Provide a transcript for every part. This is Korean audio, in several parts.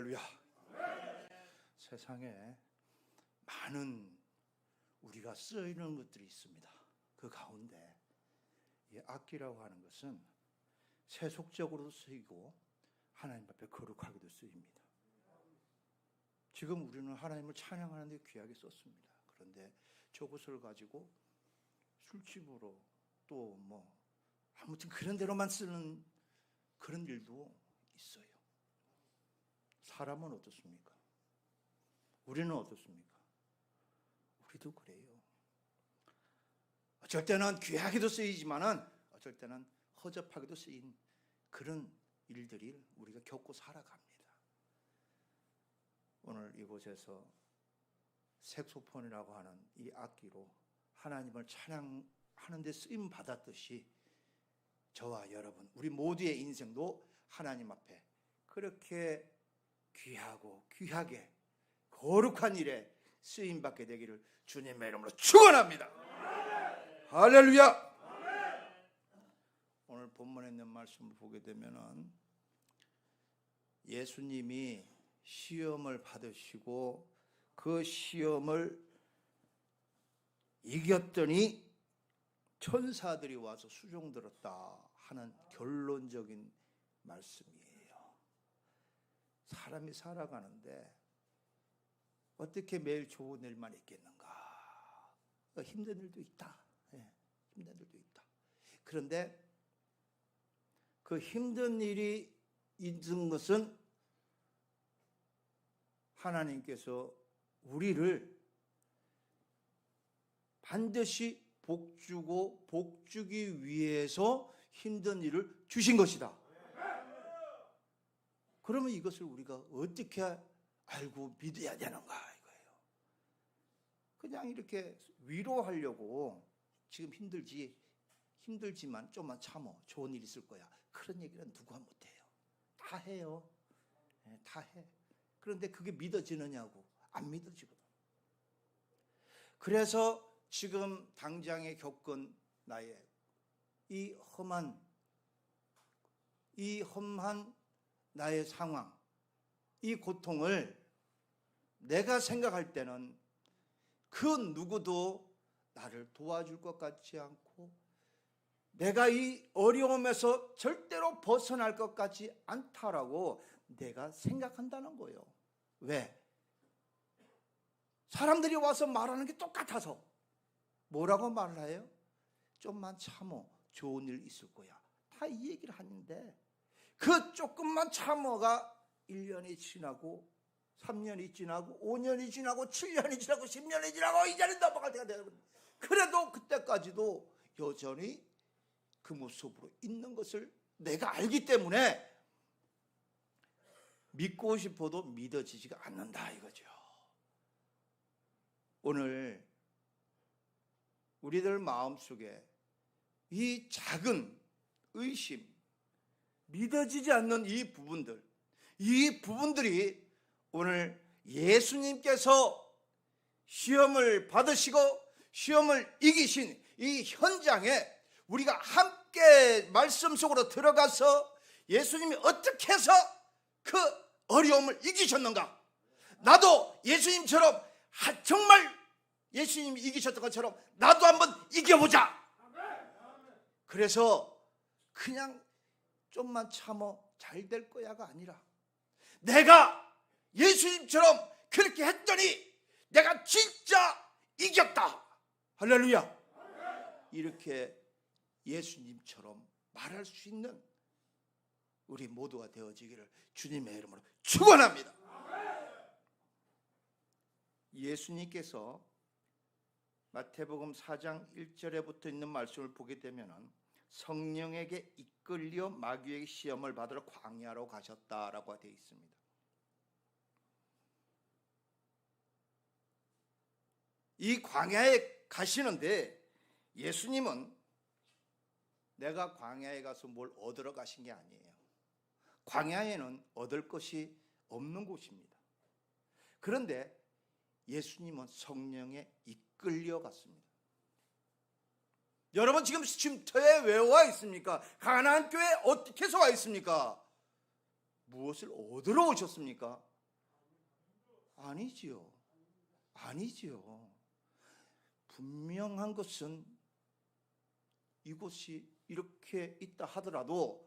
할렐루야. 세상에 많은 우리가 쓰이는 것들이 있습니다. 그 가운데 이 악기라고 하는 것은 세속적으로도 쓰이고 하나님 앞에 거룩하게도 쓰입니다. 지금 우리는 하나님을 찬양하는 데 귀하게 썼습니다. 그런데 저것을 가지고 술집으로 또 아무튼 그런 데로만 쓰는 그런 일도 있어요. 사람은 어떻습니까? 우리는 어떻습니까? 우리도 그래요. 어쩔 때는 귀하게도 쓰이지만은 어쩔 때는 허접하게도 쓰인 그런 일들이 우리가 겪고 살아갑니다. 오늘 이곳에서 색소폰이라고 하는 이 악기로 하나님을 찬양하는 데 쓰임 받았듯이 저와 여러분 우리 모두의 인생도 하나님 앞에 그렇게 귀하고 귀하게 거룩한 일에 쓰임 받게 되기를 주님의 이름으로 축원합니다. 할렐루야. 오늘 본문에 있는 말씀을 보게 되면은 예수님이 시험을 받으시고 그 시험을 이겼더니 천사들이 와서 수종 들었다 하는 결론적인 말씀이에요. 사람이 살아가는데 어떻게 매일 좋은 일만 있겠는가? 힘든 일도 있다. 힘든 일도 있다. 그런데 그 힘든 일이 있는 것은 하나님께서 우리를 반드시 복주고 복주기 위해서 힘든 일을 주신 것이다. 그러면 이것을 우리가 어떻게 알고 믿어야 되는가 이거예요. 그냥 이렇게 위로하려고 지금 힘들지만 좀만 참어 좋은 일 있을 거야 그런 얘기는 누가 못해요. 다 해요. 다 해. 그런데 그게 믿어지느냐고 안 믿어지거든. 그래서 지금 당장에 겪은 나의 이 험한 나의 상황, 이 고통을 내가 생각할 때는 그 누구도 나를 도와줄 것 같지 않고 내가 이 어려움에서 절대로 벗어날 것 같지 않다라고 내가 생각한다는 거예요. 왜? 사람들이 와서 말하는 게 똑같아서 뭐라고 말을 해요? 좀만 참어 좋은 일 있을 거야. 다 이 얘기를 하는데 그 조금만 참어가 1년이 지나고 3년이 지나고 5년이 지나고 7년이 지나고 10년이 지나고 이제는 넘어갈 때가 되거든요. 그래도 그때까지도 여전히 그 모습으로 있는 것을 내가 알기 때문에 믿고 싶어도 믿어지지가 않는다 이거죠. 오늘 우리들 마음속에 이 작은 의심, 믿어지지 않는 이 부분들이 오늘 예수님께서 시험을 받으시고 시험을 이기신 이 현장에 우리가 함께 말씀 속으로 들어가서 예수님이 어떻게 해서 그 어려움을 이기셨는가? 나도 예수님처럼 정말 예수님이 이기셨던 것처럼 나도 한번 이겨보자. 그래서 그냥 좀만 참어 잘 될 거야가 아니라 내가 예수님처럼 그렇게 했더니 내가 진짜 이겼다. 할렐루야. 이렇게 예수님처럼 말할 수 있는 우리 모두가 되어지기를 주님의 이름으로 축원합니다. 예수님께서 마태복음 4장 1절에 붙어 있는 말씀을 보게 되면 성령에게 이끌려 마귀의 시험을 받으러 광야로 가셨다라고 되어 있습니다. 이 광야에 가시는데 예수님은 내가 광야에 가서 뭘 얻으러 가신 게 아니에요. 광야에는 얻을 것이 없는 곳입니다. 그런데 예수님은 성령에 이끌려 갔습니다. 여러분 지금 쉼터에 왜 와 있습니까? 가나안 교회에 어떻게 해서 와 있습니까? 무엇을 얻으러 오셨습니까? 아니지요. 아니지요. 분명한 것은 이곳이 이렇게 있다 하더라도,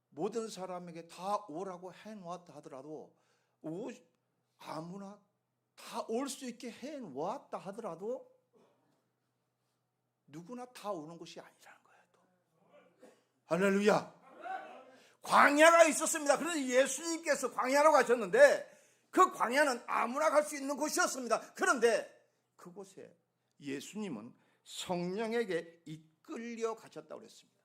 모든 사람에게 다 오라고 해놓았다 하더라도, 아무나 다 올 수 있게 해놓았다 하더라도 누구나 다 오는 것이 아니라는 거예요. 또. 할렐루야. 광야가 있었습니다. 그래서 예수님께서 광야로 가셨는데, 그 광야는 아무나 갈 수 있는 곳이었습니다. 그런데 그곳에 예수님은 성령에게 이끌려 가셨다고 그랬습니다.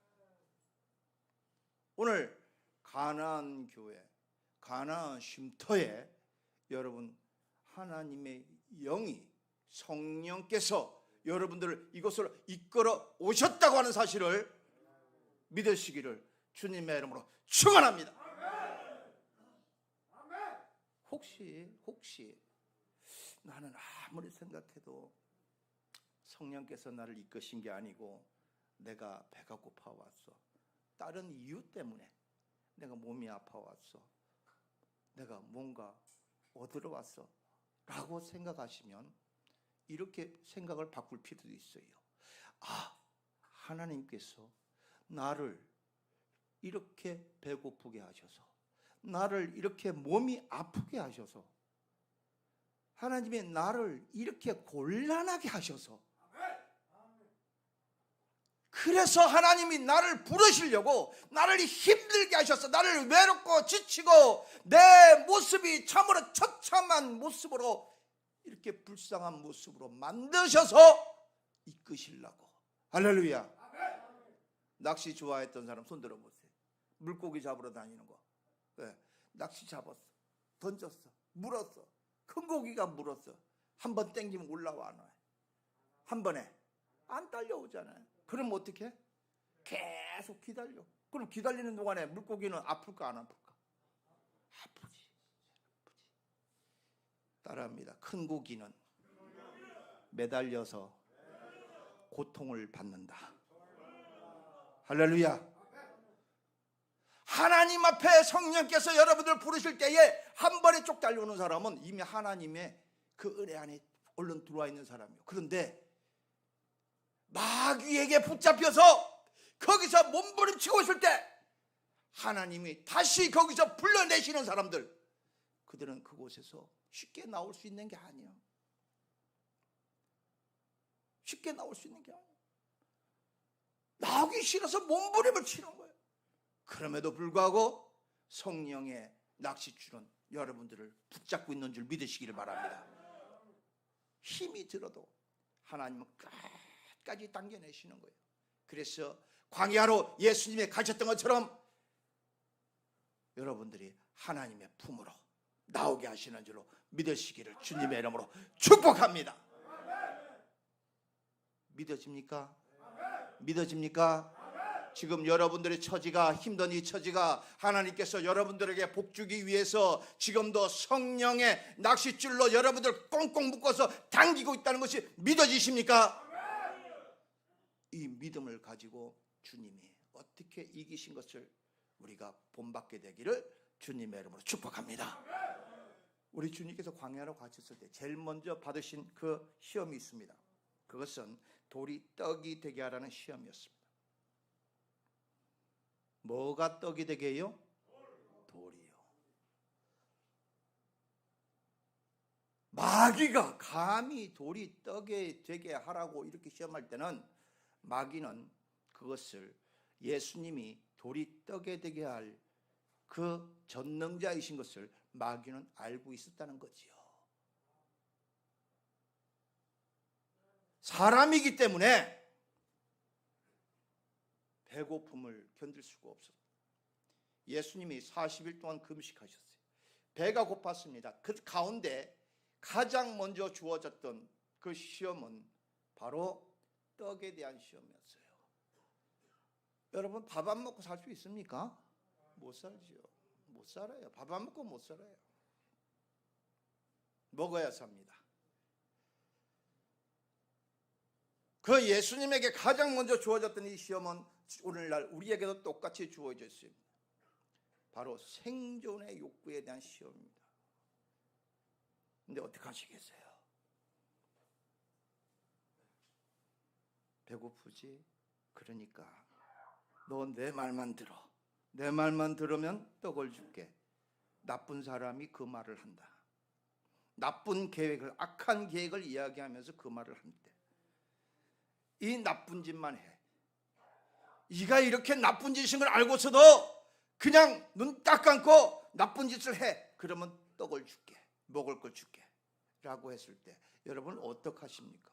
오늘 가나안 교회, 가나안 쉼터에 여러분, 하나님의 영이, 성령께서 여러분들을 이곳으로 이끌어 오셨다고 하는 사실을 믿으시기를 주님의 이름으로 축원합니다. 혹시 나는 아무리 생각해도 성령께서 나를 이끄신 게 아니고 내가 배가 고파왔어, 다른 이유 때문에 내가 몸이 아파왔어, 내가 뭔가 얻으러 왔어 라고 생각하시면 이렇게 생각을 바꿀 필요도 있어요. 하나님께서 나를 이렇게 배고프게 하셔서, 나를 이렇게 몸이 아프게 하셔서, 하나님이 나를 이렇게 곤란하게 하셔서, 그래서 하나님이 나를 부르시려고 나를 힘들게 하셔서, 나를 외롭고 지치고 내 모습이 참으로 처참한 모습으로, 이렇게 불쌍한 모습으로 만드셔서 이끄시려고. 할렐루야. 낚시 좋아했던 사람 손 들어보세요. 물고기 잡으러 다니는 거. 네. 낚시 잡았어, 던졌어, 물었어, 큰 고기가 물었어. 한 번 땡기면 올라와. 한 번에 안 딸려오잖아요. 그럼 어떻게? 계속 기다려. 그럼 기다리는 동안에 물고기는 아플까 안 아플까? 아프지. 따라합니다. 큰 고기는 매달려서 고통을 받는다. 할렐루야. 하나님 앞에 성령께서 여러분들 부르실 때에 한 번에 쪽 달려오는 사람은 이미 하나님의 그 은혜 안에 얼른 들어와 있는 사람이에요. 그런데 마귀에게 붙잡혀서 거기서 몸부림치고 있을 때 하나님이 다시 거기서 불러내시는 사람들, 그들은 그곳에서 쉽게 나올 수 있는 게 아니에요. 쉽게 나올 수 있는 게 아니에요. 나오기 싫어서 몸부림을 치는 거예요. 그럼에도 불구하고 성령의 낚싯줄은 여러분들을 붙잡고 있는 줄 믿으시기를 바랍니다. 힘이 들어도 하나님은 끝까지 당겨내시는 거예요. 그래서 광야로 예수님이 가셨던 것처럼 여러분들이 하나님의 품으로 나오게 하시는 줄로 믿으시기를 주님의 이름으로 축복합니다. 믿어집니까? 믿어집니까? 지금 여러분들의 처지가, 힘든 이 처지가 하나님께서 여러분들에게 복주기 위해서 지금도 성령의 낚싯줄로 여러분들 꽁꽁 묶어서 당기고 있다는 것이 믿어지십니까? 이 믿음을 가지고 주님이 어떻게 이기신 것을 우리가 본받게 되기를 주님의 이름으로 축복합니다. 우리 주님께서 광야로 가셨을 때 제일 먼저 받으신 그 시험이 있습니다. 그것은 돌이 떡이 되게 하라는 시험이었습니다. 뭐가 떡이 되게 해요? 돌이요. 마귀가 감히 돌이 떡이 되게 하라고 이렇게 시험할 때는 마귀는 그것을 예수님이 돌이 떡이 되게 할 그 전능자이신 것을 마귀는 알고 있었다는 거지요. 사람이기 때문에 배고픔을 견딜 수가 없었어요. 예수님이 40일 동안 금식하셨어요. 배가 고팠습니다. 그 가운데 가장 먼저 주어졌던 그 시험은 바로 떡에 대한 시험이었어요. 여러분, 밥 안 먹고 살 수 있습니까? 못 살지요. 못 살아요. 밥 안 먹고 못 살아요. 먹어야 삽니다. 그 예수님에게 가장 먼저 주어졌던 이 시험은 오늘날 우리에게도 똑같이 주어져 있습니다. 바로 생존의 욕구에 대한 시험입니다. 근데 어떻게 하시겠어요? 배고프지? 그러니까 너 내 말만 들어. 내 말만 들으면 떡을 줄게. 나쁜 사람이 그 말을 한다. 나쁜 계획을, 악한 계획을 이야기하면서 그 말을 한대. 이 나쁜 짓만 해. 네가 이렇게 나쁜 짓인 걸 알고서도 그냥 눈 딱 감고 나쁜 짓을 해. 그러면 떡을 줄게. 먹을 걸 줄게. 라고 했을 때 여러분 어떡하십니까?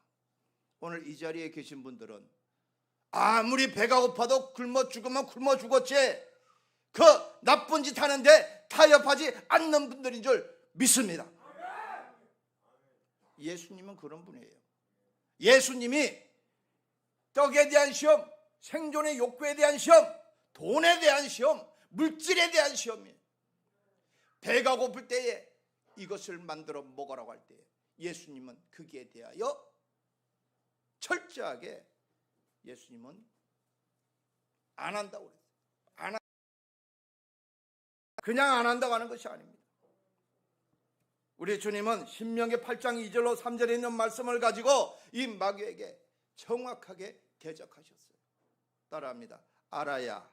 오늘 이 자리에 계신 분들은 아무리 배가 고파도 굶어 죽으면 굶어 죽었지, 그 나쁜 짓 하는데 타협하지 않는 분들인 줄 믿습니다. 예수님은 그런 분이에요. 예수님이 떡에 대한 시험, 생존의 욕구에 대한 시험, 돈에 대한 시험, 물질에 대한 시험이에요. 배가 고플 때에 이것을 만들어 먹으라고 할 때에 예수님은 거기에 대하여 철저하게 예수님은 안 한다고 그랬어요. 그냥 안 한다고 하는 것이 아닙니다. 우리 주님은 신명기 8장 2절로 3절에 있는 말씀을 가지고 이 마귀에게 정확하게 대적하셨어요. 따라합니다. 알아야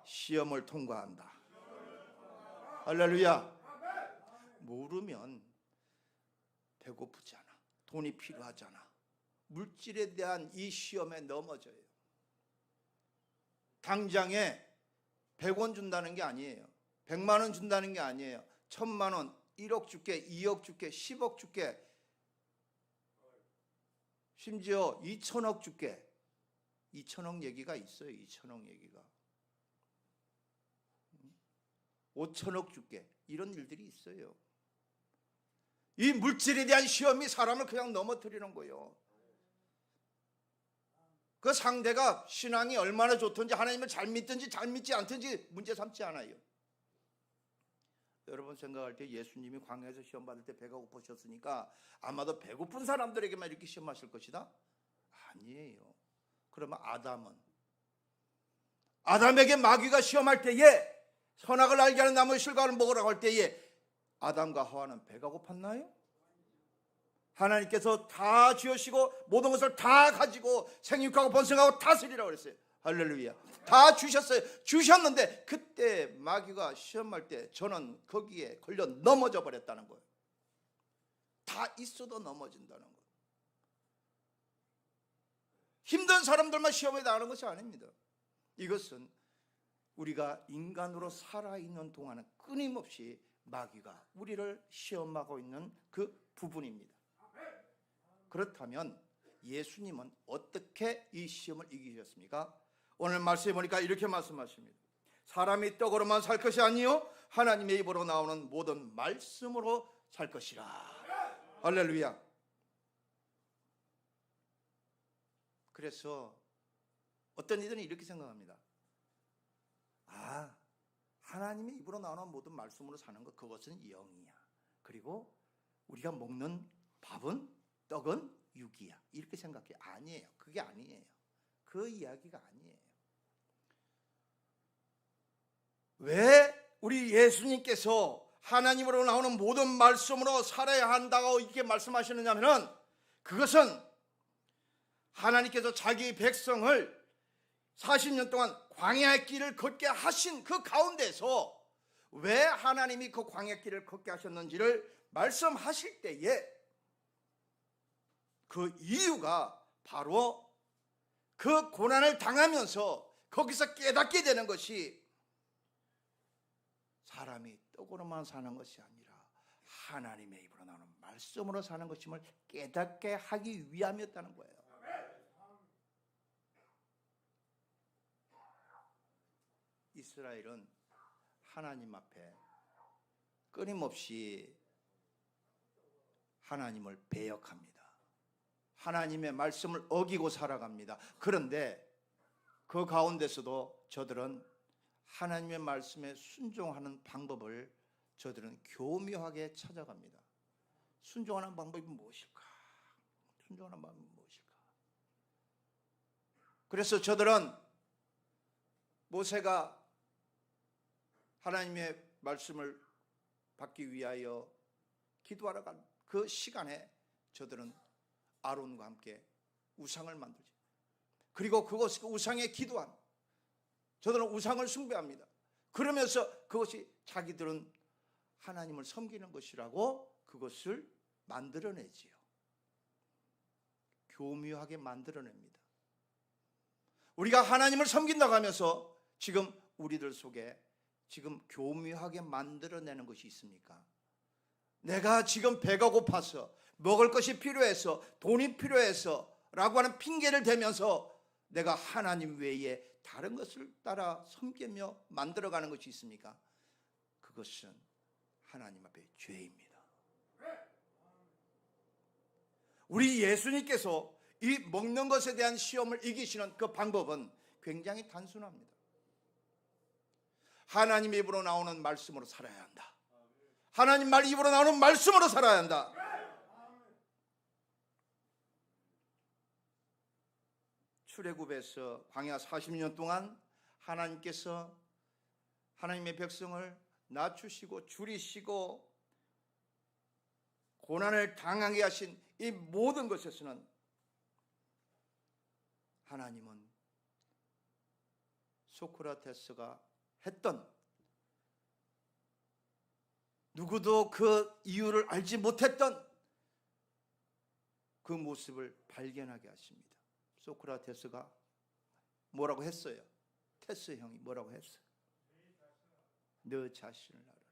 시험을 통과한다. 할렐루야. 모르면 배고프지 않아. 돈이 필요하잖아. 물질에 대한 이 시험에 넘어져요. 당장에 100원 준다는 게 아니에요. 100만 원 준다는 게 아니에요. 1000만 원, 1억 줄게, 2억 줄게, 10억 줄게, 심지어 2천억 줄게. 2천억 얘기가 있어요. 2천억 얘기가. 5천억 줄게. 이런 일들이 있어요. 이 물질에 대한 시험이 사람을 그냥 넘어뜨리는 거예요. 그 상대가 신앙이 얼마나 좋든지 하나님을 잘 믿든지 잘 믿지 않든지 문제 삼지 않아요. 여러분 생각할 때 예수님이 광야에서 시험 받을 때 배가 고프셨으니까 아마도 배고픈 사람들에게만 이렇게 시험하실 것이다? 아니에요. 그러면 아담에게 마귀가 시험할 때에 선악을 알게 하는 나무의 실과를 먹으라고 할 때에 아담과 하와는 배가 고팠나요? 하나님께서 다 지으시고 모든 것을 다 가지고 생육하고 번성하고 다스리라고 그랬어요. 할렐루야. 다 주셨어요. 주셨는데 그때 마귀가 시험할 때 저는 거기에 걸려 넘어져 버렸다는 거예요. 다 있어도 넘어진다는 거예요. 힘든 사람들만 시험에 당하는 것이 아닙니다. 이것은 우리가 인간으로 살아있는 동안은 끊임없이 마귀가 우리를 시험하고 있는 그 부분입니다. 그렇다면 예수님은 어떻게 이 시험을 이기셨습니까? 오늘 말씀해 보니까 이렇게 말씀하십니다. 사람이 떡으로만 살 것이 아니요 하나님의 입으로 나오는 모든 말씀으로 살 것이라. 할렐루야. 그래서 어떤 이들은 이렇게 생각합니다. 하나님의 입으로 나오는 모든 말씀으로 사는 것, 그것은 영이야. 그리고 우리가 먹는 밥은, 떡은 육이야. 이렇게 생각해. 아니에요. 그게 아니에요. 그 이야기가 아니에요. 왜 우리 예수님께서 하나님으로 나오는 모든 말씀으로 살아야 한다고 이렇게 말씀하시느냐면은, 그것은 하나님께서 자기 백성을 40년 동안 광야의 길을 걷게 하신 그 가운데서 왜 하나님이 그 광야의 길을 걷게 하셨는지를 말씀하실 때에 그 이유가 바로 그 고난을 당하면서 거기서 깨닫게 되는 것이 사람이 떡으로만 사는 것이 아니라 하나님의 입으로 나오는 말씀으로 사는 것임을 깨닫게 하기 위함이었다는 거예요. 이스라엘은 하나님 앞에 끊임없이 하나님을 배역합니다. 하나님의 말씀을 어기고 살아갑니다. 그런데 그 가운데서도 저들은 하나님의 말씀에 순종하는 방법을 저들은 교묘하게 찾아갑니다. 순종하는 방법이 무엇일까? 순종하는 방법이 무엇일까? 그래서 저들은 모세가 하나님의 말씀을 받기 위하여 기도하러 간 그 시간에 저들은 아론과 함께 우상을 만들죠. 그리고 그것이 우상에 기도한, 저들은 우상을 숭배합니다. 그러면서 그것이 자기들은 하나님을 섬기는 것이라고 그것을 만들어내지요. 교묘하게 만들어냅니다. 우리가 하나님을 섬긴다고 하면서 지금 우리들 속에 지금 교묘하게 만들어내는 것이 있습니까? 내가 지금 배가 고파서, 먹을 것이 필요해서, 돈이 필요해서 라고 하는 핑계를 대면서 내가 하나님 외에 다른 것을 따라 섬기며 만들어가는 것이 있습니까? 그것은 하나님 앞에 죄입니다. 우리 예수님께서 이 먹는 것에 대한 시험을 이기시는 그 방법은 굉장히 단순합니다. 하나님의 입으로 나오는 말씀으로 살아야 한다. 하나님 말 입으로 나오는 말씀으로 살아야 한다. 출애굽에서 광야 40년 동안 하나님께서 하나님의 백성을 낮추시고 줄이시고 고난을 당하게 하신 이 모든 것에서는 하나님은 소크라테스가 했던, 누구도 그 이유를 알지 못했던 그 모습을 발견하게 하십니다. 소크라테스가 뭐라고 했어요? 테스 형이 뭐라고 했어요? 너 자신을 알아라.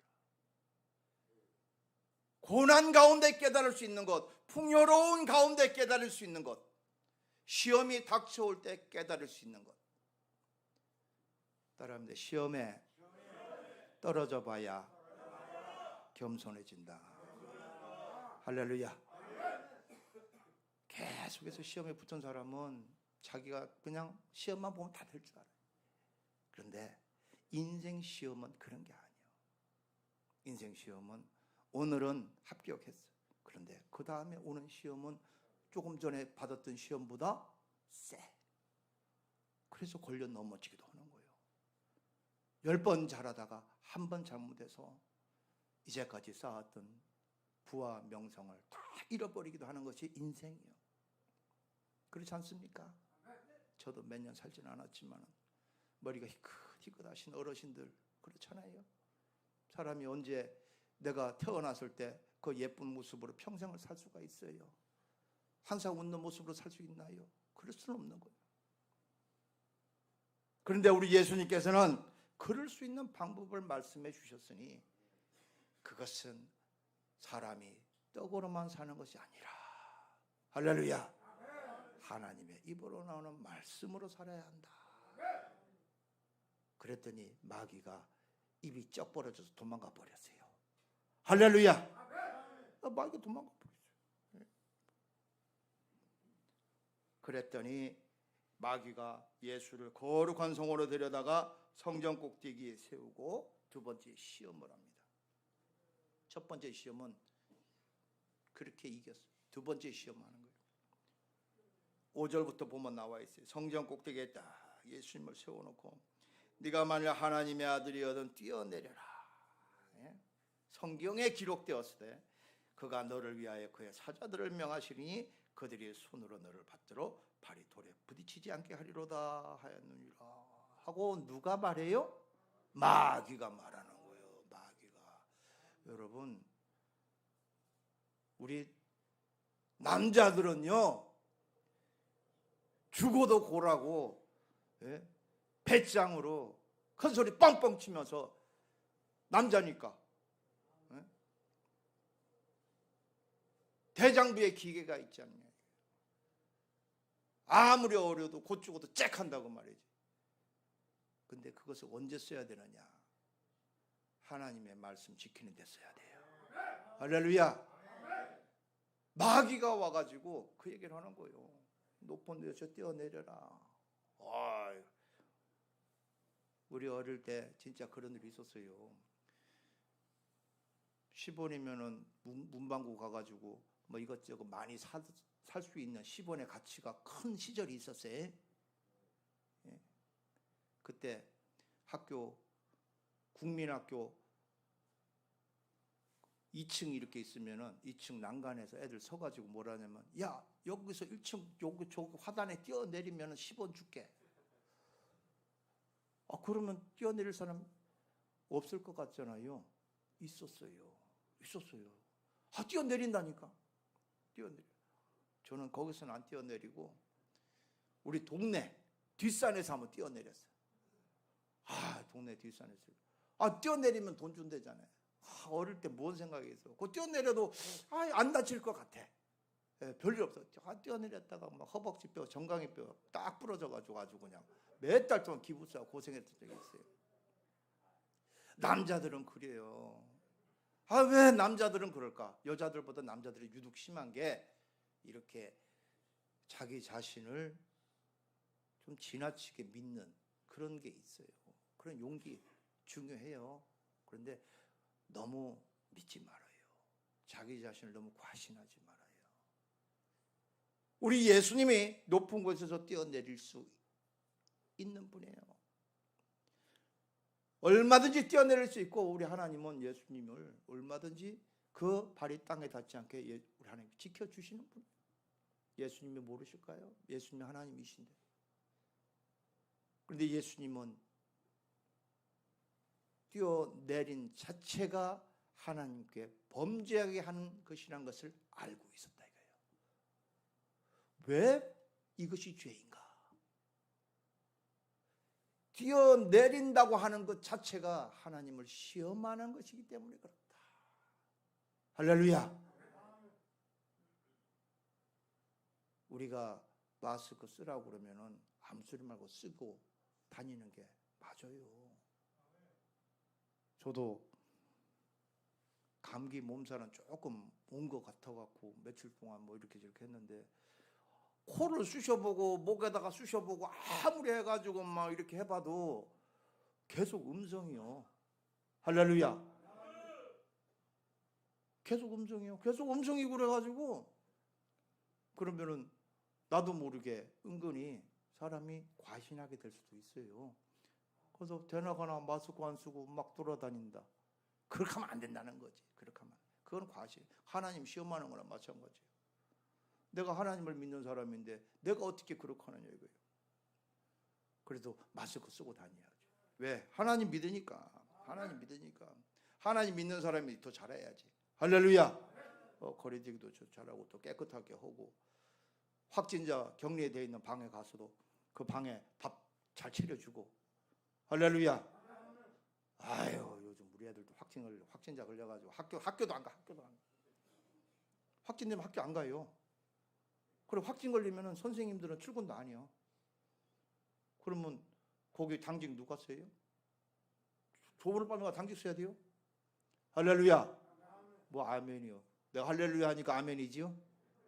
고난 가운데 깨달을 수 있는 것, 풍요로운 가운데 깨달을 수 있는 것, 시험이 닥쳐올 때 깨달을 수 있는 것. 따라합니다. 시험에 떨어져 봐야 겸손해진다. 할렐루야. 계속해서 시험에 붙은 사람은 자기가 그냥 시험만 보면 다 될 줄 알아요. 그런데 인생 시험은 그런 게 아니에요. 인생 시험은 오늘은 합격했어. 그런데 그 다음에 오는 시험은 조금 전에 받았던 시험보다 세. 그래서 걸려 넘어지기도 하는 거예요. 10번 잘하다가 한 번 잘못해서 이제까지 쌓았던 부와 명성을 다 잃어버리기도 하는 것이 인생이에요. 그렇지 않습니까? 저도 몇 년 살지는 않았지만 머리가 희끗희끗하신 어르신들 그렇잖아요. 사람이 언제 내가 태어났을 때 그 예쁜 모습으로 평생을 살 수가 있어요? 항상 웃는 모습으로 살 수 있나요? 그럴 수는 없는 거예요. 그런데 우리 예수님께서는 그럴 수 있는 방법을 말씀해 주셨으니 그것은 사람이 떡으로만 사는 것이 아니라, 할렐루야, 하나님의 입으로 나오는 말씀으로 살아야 한다. 그랬더니 마귀가 입이 쩍 벌어져서 도망가 버렸어요. 할렐루야. 마귀가 도망가 버렸어요. 그랬더니 마귀가 예수를 거룩한 성으로 데려다가 성전 꼭대기에 세우고 두 번째 시험을 합니다. 첫 번째 시험은 그렇게 이겼어요. 두 번째 시험하는 거예요. 5절부터 보면 나와 있어요. 성전 꼭대기에 딱 예수님을 세워놓고 네가 만일 하나님의 아들이거든 뛰어내려라. 성경에 기록되었을 때 그가 너를 위하여 그의 사자들을 명하시리니 그들이 손으로 너를 받들어 발이 돌에 부딪히지 않게 하리로다 하였느니라 하고 누가 말해요? 마귀가 말하는 거예요. 마귀가. 여러분, 우리 남자들은요 죽어도 고라고 배짱으로 큰 소리 뻥뻥 치면서 남자니까 대장부의 기계가 있지 않냐. 아무리 어려도 곧 죽어도 잭 한다고 말이지. 근데 그것을 언제 써야 되느냐? 하나님의 말씀 지키는 데 써야 돼요. 할렐루야. 마귀가 와가지고 그 얘기를 하는 거예요. 높은 데서 뛰어내려라. 우리 어릴 때 진짜 그런 일이 있었어요. 10원이면은 문방구 가가지고 뭐 이것저것 많이 살 수 있는 10원의 가치가 큰 시절이 있었어요. 그때 국민학교 2층 이렇게 있으면은 2층 난간에서 애들 서가지고 뭐라냐면, 야 여기서 1층 여기 저 화단에 뛰어내리면은 10원 줄게. 그러면 뛰어내릴 사람 없을 것 같잖아요. 있었어요. 뛰어내린다니까. 뛰어내려. 저는 거기서는 안 뛰어내리고 우리 동네 뒷산에서 한번 뛰어내렸어요. 동네 뒷산에서. 뛰어내리면 돈 준대잖아요. 어릴 때 뭔 생각이 있어. 뛰어내려도 안 다칠 것 같아. 별일 없어. 뛰어내렸다가 막 허벅지뼈, 정강이뼈 딱 부러져가지고 아주 그냥 몇 달 동안 기부스하고 고생했던 적이 있어요. 남자들은 그래요. 왜 남자들은 그럴까? 여자들보다 남자들이 유독 심한 게 이렇게 자기 자신을 좀 지나치게 믿는 그런 게 있어요. 그런 용기 중요해요. 그런데 너무 믿지 말아요. 자기 자신을 너무 과신하지 말아요. 우리 예수님이 높은 곳에서 뛰어내릴 수 있는 분이에요. 얼마든지 뛰어내릴 수 있고 우리 하나님은 예수님을 얼마든지 그 발이 땅에 닿지 않게 우리 하나님 지켜주시는 분. 예수님이 모르실까요? 예수님이 하나님이신데. 그런데 예수님은 뛰어내린 자체가 하나님께 범죄하게 하는 것이라는 것을 알고 있었다 이거예요. 왜 이것이 죄인가? 뛰어내린다고 하는 것 자체가 하나님을 시험하는 것이기 때문에 그렇다. 할렐루야. 우리가 마스크 쓰라고 그러면은 아무 소리 말고 쓰고 다니는 게 맞아요. 저도 감기 몸살은 조금 온 것 같아갖고 며칠 동안 뭐 이렇게 저렇게 했는데 코를 쑤셔보고 목에다가 쑤셔보고 아무리 해가지고 막 이렇게 해봐도 계속 음성이요. 할렐루야. 계속 음성이요. 계속 음성이 그래가지고 그러면은 나도 모르게 은근히 사람이 과신하게 될 수도 있어요. 그래서 되나가나 마스크 안 쓰고 막 돌아다닌다. 그렇게 하면 안 된다는 거지. 그렇게 하면 그건 과신. 하나님 시험하는 거랑 마찬가지예요. 내가 하나님을 믿는 사람인데 내가 어떻게 그렇게 하느냐 이거예요. 그래도 마스크 쓰고 다녀야죠. 왜? 하나님 믿으니까. 하나님 믿는 사람이 더 잘해야지. 할렐루야. 거리두기도 잘하고 또 깨끗하게 하고 확진자 격리되어 있는 방에 가서도 그 방에 밥 잘 차려주고. 할렐루야. 요즘 우리 애들도 확진자 걸려가지고 학교도 안 가. 확진되면 학교 안 가요. 그리고 확진 걸리면은 선생님들은 출근도 안 해요. 그러면 거기 당직 누가 써요? 조문을 받는 거 당직 써야 돼요? 할렐루야. 뭐 아멘이요. 내가 할렐루야 하니까 아멘이지요?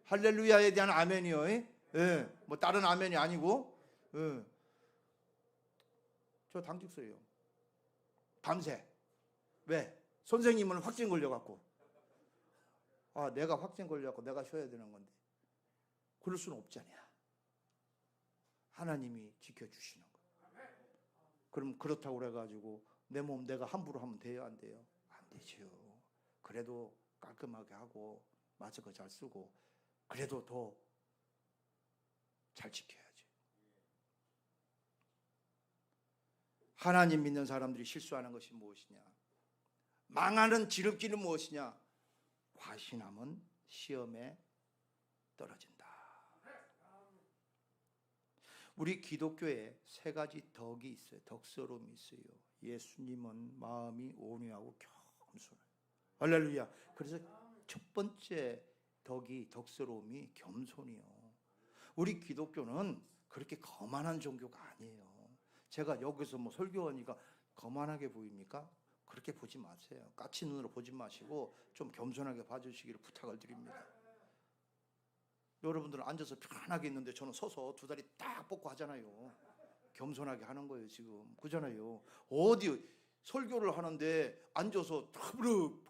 할렐루야에 대한 아멘이요. 예. 뭐 다른 아멘이 아니고. 예. 저 당직 써요. 밤새. 왜? 선생님은 확진 걸려갖고. 내가 확진 걸려갖고 내가 쉬어야 되는 건데. 그럴 수는 없잖아요. 하나님이 지켜주시는 거예요. 그럼 그렇다고 그래가지고 내 몸 내가 함부로 하면 돼요? 안 돼요? 안 되죠. 그래도 깔끔하게 하고 마스크 잘 쓰고 그래도 더 잘 지켜야지. 하나님 믿는 사람들이 실수하는 것이 무엇이냐? 망하는 지름길은 무엇이냐? 과신함은 시험에 떨어진다. 우리 기독교에 세 가지 덕이 있어요. 덕스러움이 있어요. 예수님은 마음이 온유하고 겸손해요. 할렐루야. 그래서 첫 번째 덕스러움이 겸손이요. 우리 기독교는 그렇게 거만한 종교가 아니에요. 제가 여기서 뭐 설교하니까 거만하게 보입니까? 그렇게 보지 마세요. 까치 눈으로 보지 마시고 좀 겸손하게 봐주시기를 부탁을 드립니다. 여러분들은 앉아서 편하게 있는데 저는 서서 두 다리 딱 뻗고 하잖아요. 겸손하게 하는 거예요 지금. 그잖아요. 어디 설교를 하는데 앉아서 탁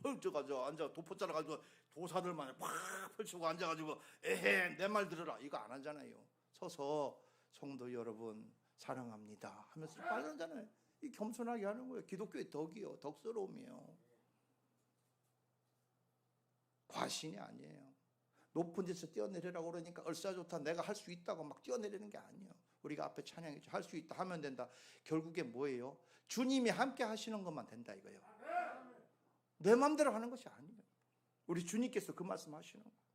펼쳐가지고 앉아 도포자를 가지고 도사들만 팍 펼치고 앉아가지고 에헤 내 말 들으라 이거 안 하잖아요. 서서 성도 여러분 사랑합니다 하면서 빨리하잖아요. 이 겸손하게 하는 거예요. 기독교의 덕이요. 덕스러움이에요. 자신이 아니에요. 높은 데서 뛰어내리라고 그러니까 얼싸좋다 내가 할 수 있다고 막 뛰어내리는 게 아니에요. 우리가 앞에 찬양했죠. 할 수 있다 하면 된다. 결국에 뭐예요? 주님이 함께 하시는 것만 된다 이거예요. 내 마음대로 하는 것이 아니에요. 우리 주님께서 그 말씀하시는 거예요.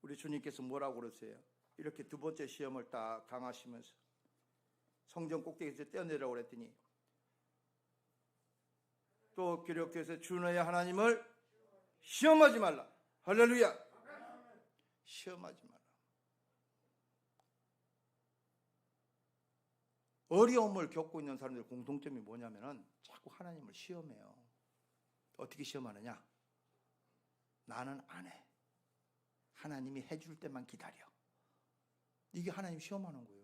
우리 주님께서 뭐라고 그러세요? 이렇게 두 번째 시험을 딱 당하시면서 성전 꼭대기에서 뛰어내리라고 그랬더니 또 기록돼서 주 너의 하나님을 시험하지 말라. 할렐루야. 시험하지 말라. 어려움을 겪고 있는 사람들의 공통점이 뭐냐면은 자꾸 하나님을 시험해요. 어떻게 시험하느냐? 나는 안 해. 하나님이 해줄 때만 기다려. 이게 하나님 시험하는 거예요.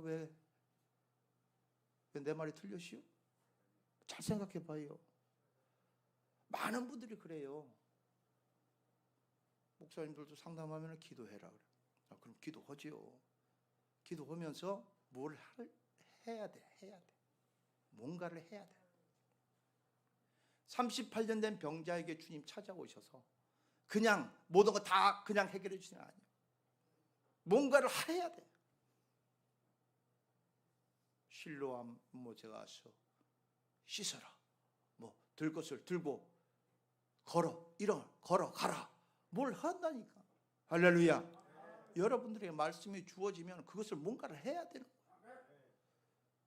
왜 내 말이 틀렸시오? 잘 생각해 봐요. 많은 분들이 그래요. 목사님들도 상담하면 기도해라 그래. 그럼 기도하지요. 기도하면서 뭘 해야 돼. 뭔가를 해야 돼. 38년 된 병자에게 주님 찾아오셔서 그냥 모든 거 다 그냥 해결해 주시는 아니에요. 뭔가를 해야 돼. 실로암 제가 가서 씻어라. 들 것을 들고 걸어 가라. 뭘 한다니까. 할렐루야. 여러분들에게 말씀이 주어지면 그것을 뭔가를 해야 되는 거예요.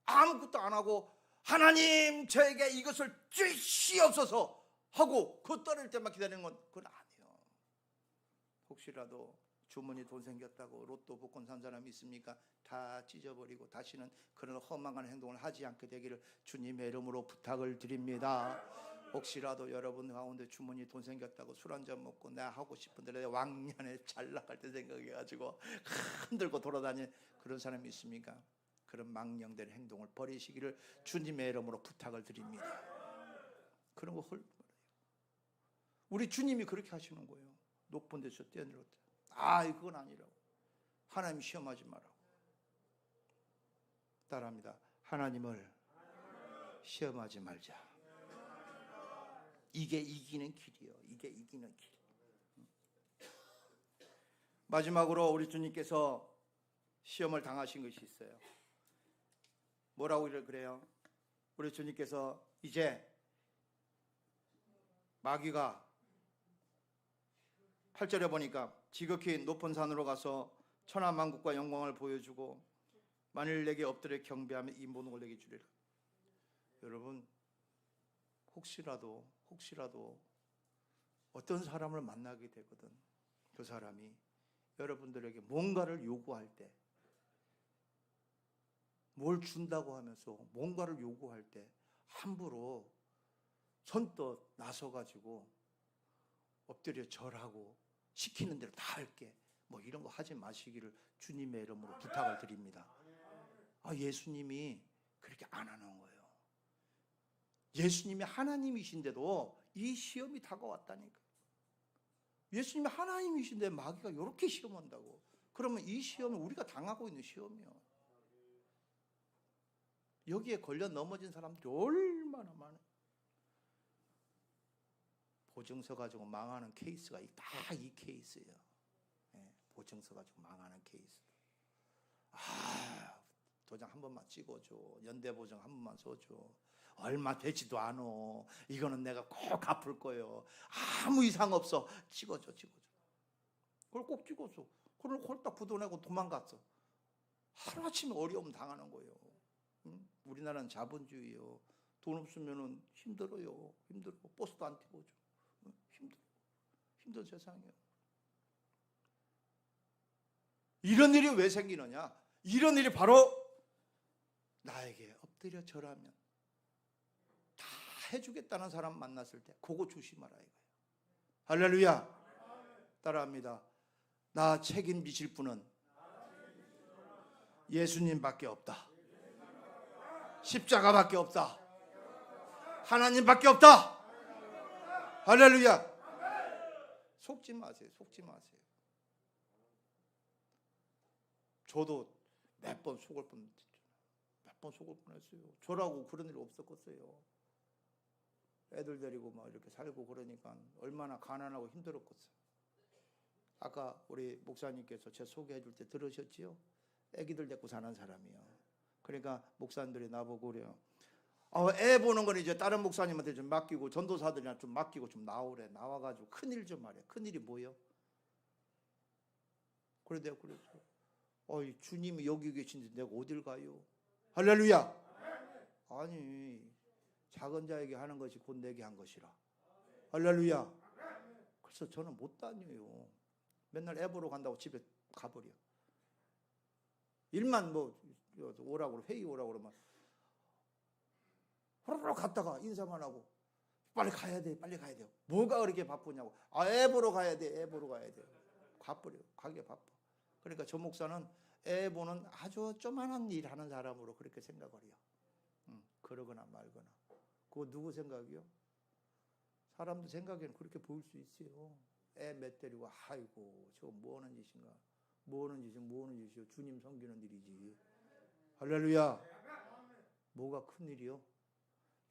아무것도 안 하고 하나님 저에게 이것을 주시옵소서 하고 그 떨어질 때만 기다리는 건 그건 아니에요. 혹시라도 주머니 돈 생겼다고 로또 복권 산 사람이 있습니까? 다 찢어버리고 다시는 그런 허망한 행동을 하지 않게 되기를 주님의 이름으로 부탁을 드립니다. 혹시라도 여러분 가운데 주머니 돈 생겼다고 술 한잔 먹고 내가 하고 싶은데 내 왕년에 잘 나갈 때 생각해가지고 흔들고 돌아다니는 그런 사람이 있습니까? 그런 망령된 행동을 버리시기를 주님의 이름으로 부탁을 드립니다. 그런 거 우리 주님이 그렇게 하시는 거예요. 높은 데서 뛰어내렸다. 그건 아니라고. 하나님 시험하지 마라고. 따라합니다. 하나님을 시험하지 말자. 이게 이기는 길이에요. 이게 이기는 길. 마지막으로 우리 주님께서 시험을 당하신 것이 있어요. 뭐라고 그래요? 우리 주님께서 이제 마귀가 8절에 보니까 지극히 높은 산으로 가서 천하만국과 영광을 보여주고 만일 내게 엎드려 경배하면 이 모든 걸 내게 주리라. 여러분 혹시라도 어떤 사람을 만나게 되거든. 그 사람이 여러분들에게 뭔가를 요구할 때, 뭘 준다고 하면서 뭔가를 요구할 때 함부로 선뜻 나서가지고 엎드려 절하고 시키는 대로 다 할게 이런 거 하지 마시기를 주님의 이름으로 부탁을 드립니다. 예수님이 그렇게 안 하는 거예요. 예수님이 하나님이신데도 이 시험이 다가왔다니까. 예수님이 하나님이신데 마귀가 이렇게 시험한다고. 그러면 이 시험은 우리가 당하고 있는 시험이요. 여기에 걸려 넘어진 사람들이 얼마나 많아요. 보증서 가지고 망하는 케이스가 다 이 케이스예요. 보증서 가지고 망하는 케이스. 도장 한 번만 찍어줘. 연대보증 한 번만 써줘. 얼마 되지도 않아. 이거는 내가 꼭 갚을 거예요. 아무 이상 없어. 찍어줘. 그걸 꼭 찍었어. 그걸 홀딱 부도내고 도망갔어. 하루아침에 어려움 당하는 거예요. 우리나라는 자본주의예요. 돈 없으면 힘들어요. 힘들어. 버스도 안 태워줘. 힘든 세상이에요. 이런 일이 왜 생기느냐? 이런 일이 바로 나에게 엎드려 절하면 다 해주겠다는 사람 만났을 때 그거 조심하라 이거예요. 할렐루야. 따라합니다. 나 책임지실 분은 예수님밖에 없다. 십자가밖에 없다. 하나님밖에 없다. 할렐루야. 속지 마세요. 저도 몇 번 속을 뻔했어요. 저라고 그런 일이 없었겠어요. 애들 데리고 막 이렇게 살고 그러니까 얼마나 가난하고 힘들었겠어. 아까 우리 목사님께서 제 소개해 줄 때 들으셨지요? 애기들 데리고 사는 사람이요. 그러니까 목사님들이 나보고 그래요. 애 보는 건 이제 다른 목사님한테 좀 맡기고 전도사들이나 좀 맡기고 좀 나오래. 나와가지고 큰일 좀 말해. 큰일이 뭐요? 그래 내가 그랬어. 주님이 여기 계신데 내가 어딜 가요? 할렐루야. 아니 작은 자에게 하는 것이 곧 내게 한 것이라. 할렐루야. 그래서 저는 못 다녀요. 맨날 애 보러 간다고 집에 가버려. 일만 뭐 오라고 회의 오라고 그러면 호로록 갔다가 인사만 하고 빨리 가야 돼. 빨리 가야 돼요. 뭐가 그렇게 바쁘냐고. 애 보러 가야 돼. 애 보러 가야 돼. 가버려. 가기가 바빠. 그러니까 저 목사는 애 보는 아주 조만한 일 하는 사람으로 그렇게 생각을 해요. 그러거나 말거나. 그거 누구 생각이요? 사람들 생각에는 그렇게 보일 수 있어요. 애 몇 데리고 아이고 저거 뭐 하는 짓인가. 뭐 하는 짓이요. 주님 섬기는 일이지. 할렐루야. 뭐가 큰일이요?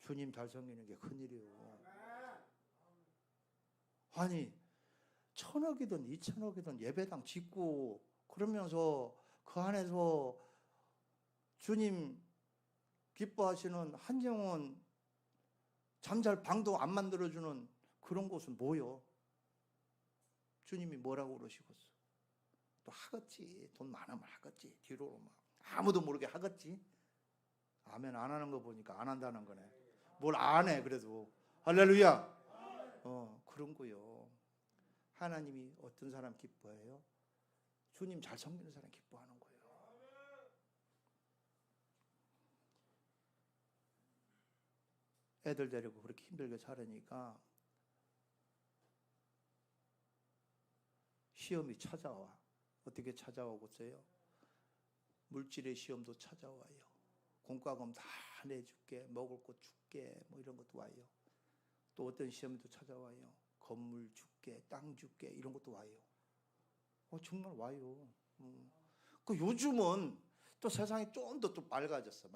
주님 잘 섬기는 게 큰일이요. 아니 1,000억이든 2,000억이든 예배당 짓고 그러면서 그 안에서 주님 기뻐하시는 한정원 잠잘 방도 안 만들어주는 그런 곳은 뭐요? 주님이 뭐라고 그러시겠어? 또 하겠지. 돈 많으면 하겠지. 뒤로 막 아무도 모르게 하겠지. 아멘 안 하는 거 보니까 안 한다는 거네. 뭘 안 해 그래도. 할렐루야. 그런 거요. 하나님이 어떤 사람 기뻐해요? 주님 잘 섬기는 사람 기뻐하는 거예요. 애들 데리고 그렇게 힘들게 살으니까 시험이 찾아와. 어떻게 찾아오겠어요? 물질의 시험도 찾아와요. 공과금 다 내줄게, 먹을 것 줄게, 뭐 이런 것도 와요. 또 어떤 시험도 찾아와요. 건물 줄게, 땅 줄게, 이런 것도 와요. 정말 와요. 그 요즘은 또 세상이 좀 더 또 맑아졌어.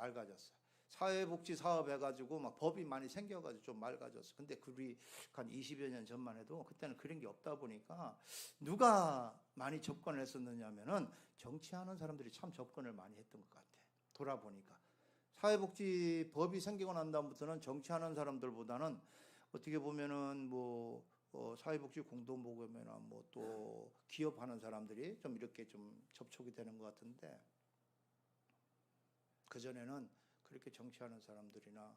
사회복지 사업 해가지고 막 법이 많이 생겨가지고 좀 맑아졌어. 근데 그리 한 20여 년 전만 해도 그때는 그런 게 없다 보니까 누가 많이 접근을 했었느냐면은 정치하는 사람들이 참 접근을 많이 했던 것 같아. 돌아보니까 사회복지 법이 생기고 난 다음부터는 정치하는 사람들보다는 어떻게 보면은 뭐 사회복지 공동모금이나 뭐 또 기업하는 사람들이 좀 이렇게 좀 접촉이 되는 것 같은데 그 전에는 그렇게 정치하는 사람들이나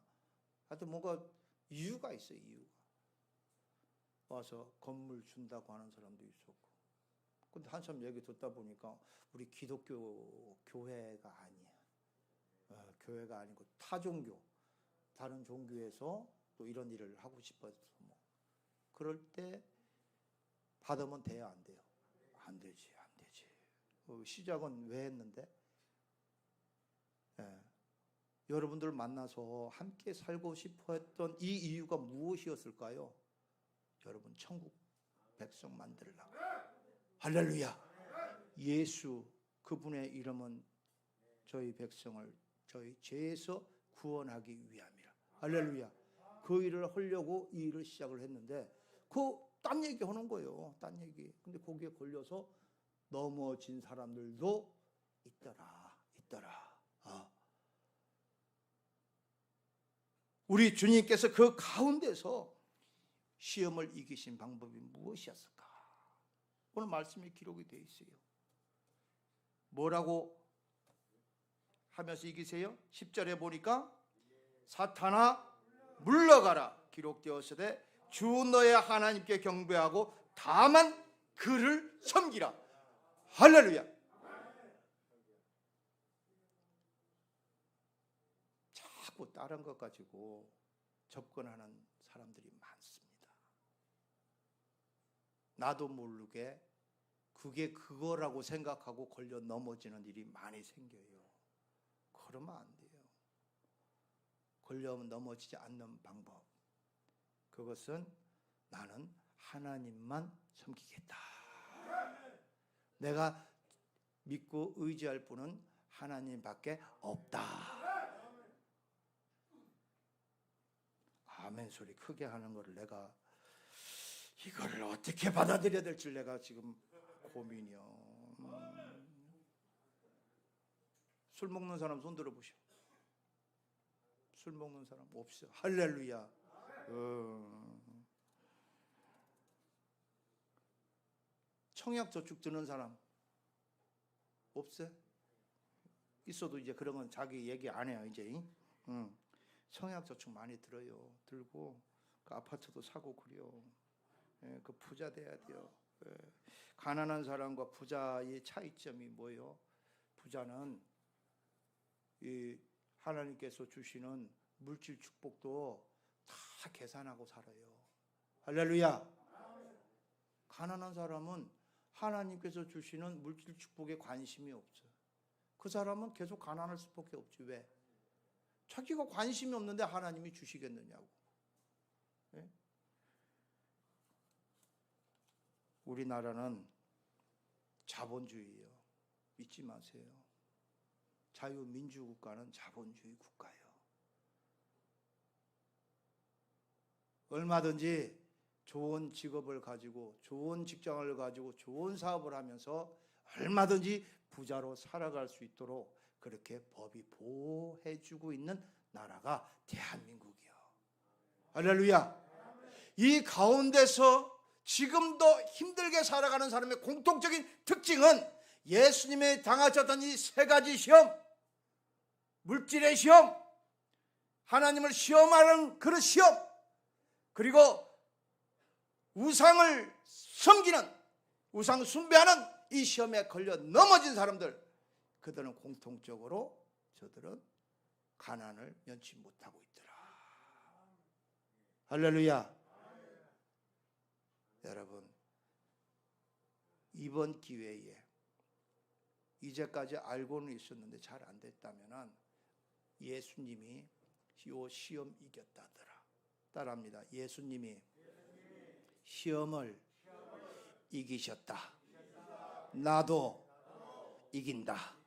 하여튼 뭔가 이유가 있어요. 이유가 와서 건물 준다고 하는 사람도 있었고. 근데 한참 얘기 듣다 보니까 우리 기독교 교회가 아니야. 교회가 아니고 타종교 다른 종교에서 또 이런 일을 하고 싶어서 뭐 그럴 때 받으면 돼요, 안 돼요? 안 되지. 시작은 왜 했는데? 여러분들 만나서 함께 살고 싶어 했던 이 이유가 무엇이었을까요? 여러분 천국 백성 만들려고. 할렐루야. 예수 그분의 이름은 저희 백성을 저희 죄에서 구원하기 위함이라. 할렐루야. 그 일을 하려고 이 일을 시작을 했는데 딴 얘기 하는 거예요. 딴 얘기. 근데 거기에 걸려서 넘어진 사람들도 있더라. 우리 주님께서 그 가운데서 시험을 이기신 방법이 무엇이었을까? 오늘 말씀에 기록이 되어 있어요. 뭐라고 하면서 이기세요? 10절에 보니까 사탄아 물러가라 기록되었으되 주 너의 하나님께 경배하고 다만 그를 섬기라. 할렐루야. 자꾸 다른 것 가지고 접근하는 사람들이 많습니다. 나도 모르게 그게 그거라고 생각하고 걸려 넘어지는 일이 많이 생겨요. 그러면 안 돼요. 걸려면 넘어지지 않는 방법. 그것은 나는 하나님만 섬기겠다. 내가 믿고 의지할 분은 하나님밖에 없다. 아멘 소리 크게 하는 걸 내가 이걸 어떻게 받아들여야 될지 내가 지금 고민이요. 술 먹는 사람 손 들어보시오. 술 먹는 사람 없어. 할렐루야. 청약 저축 드는 사람 없어요? 있어도 이제 그런 건 자기 얘기 안 해요 이제. 청약 저축 많이 들어요. 들고 그 아파트도 사고 그래요. 예, 그 부자 돼야 돼요. 예. 가난한 사람과 부자의 차이점이 뭐예요? 부자는 이 하나님께서 주시는 물질 축복도 다 계산하고 살아요. 할렐루야. 가난한 사람은 하나님께서 주시는 물질 축복에 관심이 없어요. 그 사람은 계속 가난할 수밖에 없지. 왜? 자기가 관심이 없는데 하나님이 주시겠느냐고. 예? 우리나라는 자본주의예요. 잊지 마세요. 자유민주국가는 자본주의 국가예요. 얼마든지 좋은 직업을 가지고 좋은 직장을 가지고 좋은 사업을 하면서 얼마든지 부자로 살아갈 수 있도록 그렇게 법이 보호해주고 있는 나라가 대한민국이요. 할렐루야. 이 가운데서 지금도 힘들게 살아가는 사람의 공통적인 특징은 예수님이 당하셨던 이 세 가지 시험, 물질의 시험, 하나님을 시험하는 그런 시험, 그리고 우상을 섬기는, 우상 숭배하는 이 시험에 걸려 넘어진 사람들, 그들은 공통적으로 저들은 가난을 면치 못하고 있더라. 할렐루야. 여러분, 이번 기회에 이제까지 알고는 있었는데 잘 안 됐다면 예수님이 이 시험 이겼다더라. 따라합니다. 예수님이 시험을 이기셨다. 나도 이긴다.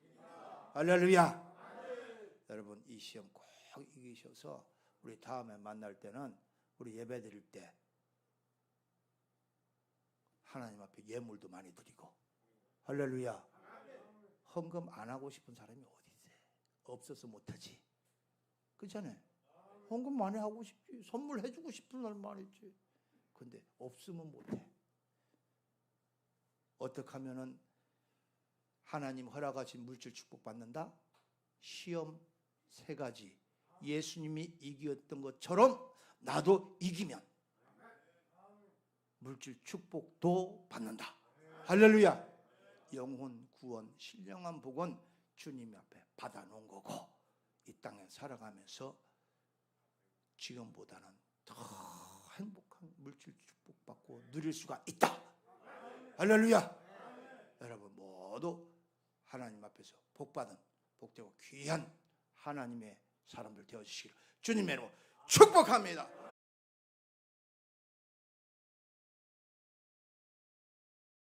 할렐루야. 여러분, 이 시험 꼭 이기셔서 우리 다음에 만날 때는 우리 예배 드릴 때 하나님 앞에 예물도 많이 드리고. 할렐루야. 헌금 안 하고 싶은 사람이 어디 있어요? 없어서 못하지. 그렇잖아요. 헌금 많이 하고 싶지. 선물해주고 싶은 날 많이 있지. 근데 없으면 못해. 어떻게 하면은 하나님 허락하신 물질 축복 받는다? 시험 세 가지 예수님이 이겼던 것처럼 나도 이기면 물질 축복도 받는다. 할렐루야. 영혼 구원, 신령한 복은 주님 앞에 받아놓은 거고 이 땅에 살아가면서 지금보다는 더 행복한 물질 축복받고 누릴 수가 있다. 할렐루야. 여러분 모두 하나님 앞에서 복받은 복되고 귀한 하나님의 사람들 되어주시기를 주님의 이름으로 축복합니다.